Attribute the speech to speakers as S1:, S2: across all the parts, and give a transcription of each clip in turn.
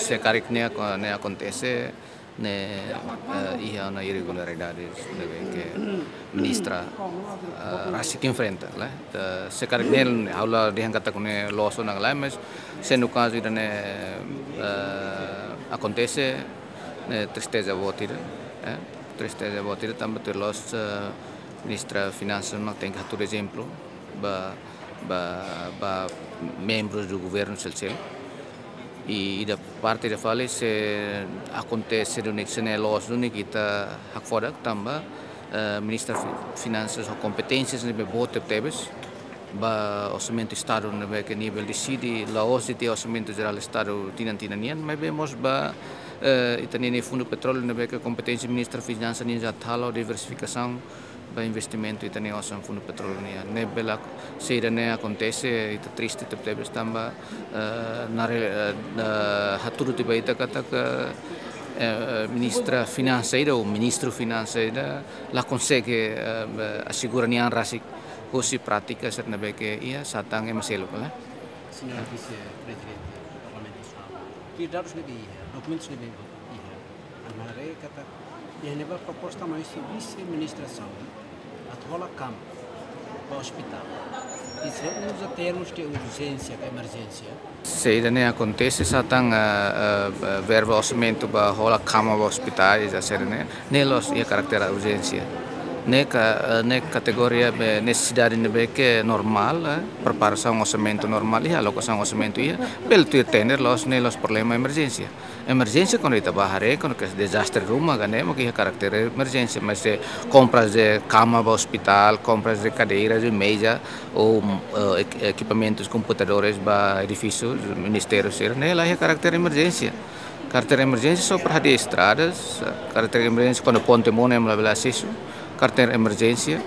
S1: se caricne ne acontece ne ia na irregularidades que ministra rasi que enfrenta lá se caricne aula de kata kune loso na lá mas se no caso ne acontece ne tristeza votira tristeza votira também ter los ministra finanças não tem que por exemplo ba membros do governo social e da parte da fala se acontece do nacional los do kita hak foda tambah ministra finanças ou competências ne bote tebes ba orçamento estado ne que nível decide la OCDE orçamento geral estado tinan mas vemos ba itani fundo petróleo ne que competência ministra finanças ninja thalo diversificação ba investimento itani osam fundo petróleo ne bela se ne acontece ita triste tebe tamba haturu tiba ita kata que ministra financeira ou ministro financeira la consegue assegurar nian rasik hosi pratica serna beke ia satang emaselo lah.
S2: Senhor Vice-Presidente do Parlamento Nacional, que dados lebih documentos lebih anare kata ia neba proposta mais vice-ministração atola campo para o hospital. Isso usa termos de urgência, de emergência.
S1: Se ainda nem acontece, só tem verba orçamento para rola cama para hospitais, a ser nelos ia caráter urgência. Ne categoria necessidade ne que normal, preparação orçamento normal e alocação orçamento ia, bel tu tender nelos problema emergência. Emergência quando está bahare, quando que desastre rumah kan mas que caráter emergência, mas se compras de cama para hospital, compras de cadeiras, de mesa ou equipamentos computadores para edifícios, ministérios, nela é caráter emergência. Caráter emergência só para de estradas, caráter emergência quando ponte mona mela acesso. Carteira emergência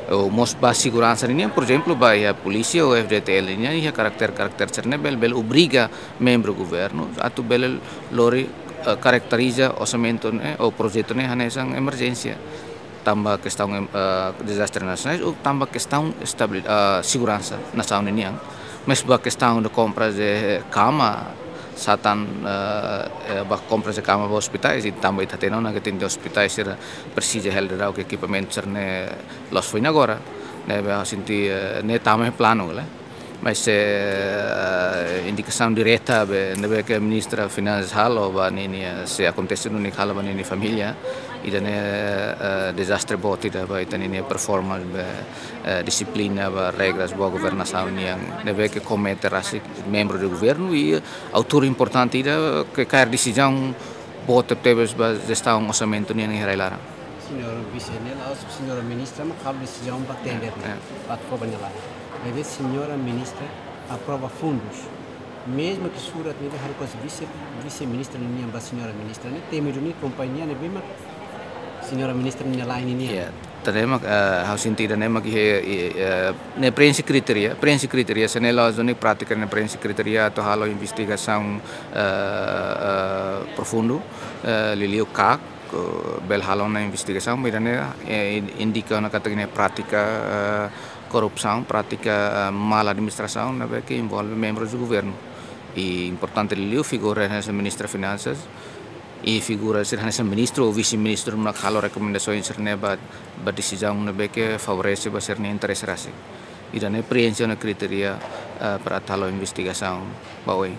S1: ou mosba segurança ini por exemplo a polícia ou FDTL ini ia caráter cerna bel obriga membro governo atau bel lori caracteriza orçamento ou projeto nessa emergência tambah questão desastre nacional ou tambah questão segurança nacional ini mas questão de compras de cama satan compras de cama para hospitais e também está tendo na que tem de hospitais ser precisa helder que equipamento ser ne los foi agora né vai sentir ne também plano lá mas indicação direta ne que ministra finanças halo ba nini se acontece no nik halo ba nini família e ne desastre boti da ba itani performance disciplina ba regras boa governação yang ne que cometer assim membro do governo e autor importante ida que cair decisão bota tebes ba gestão orçamento ni yang relara.
S2: Senhor Vice-Presidente, senhora ministra, mas cabe decisão para tender, para banyak lá. Mas senhora ministra aprova fundos, mesmo que surat ni harus kos vice-ministra ni yang senhora ministra ni temi dunia companhia ni bima senhora ministra ni lain ini.
S1: Ya, terima harus inti dan emak ne prinsip kriteria senela zoni prática ne prinsip kriteria atau halo investigação profundo liliu kak bel halo na investigação mirane indica na kategori prática corrupção, prática maladministração, que envolve membros do governo. E importante ali figura nessa ministra finanças e figura ser nessa ministro ou vice-ministro na kalau recomendações ser neba decisão que favorece ba ser interesse rasi. E dan prinsip na kriteria para tal investigação, bawai.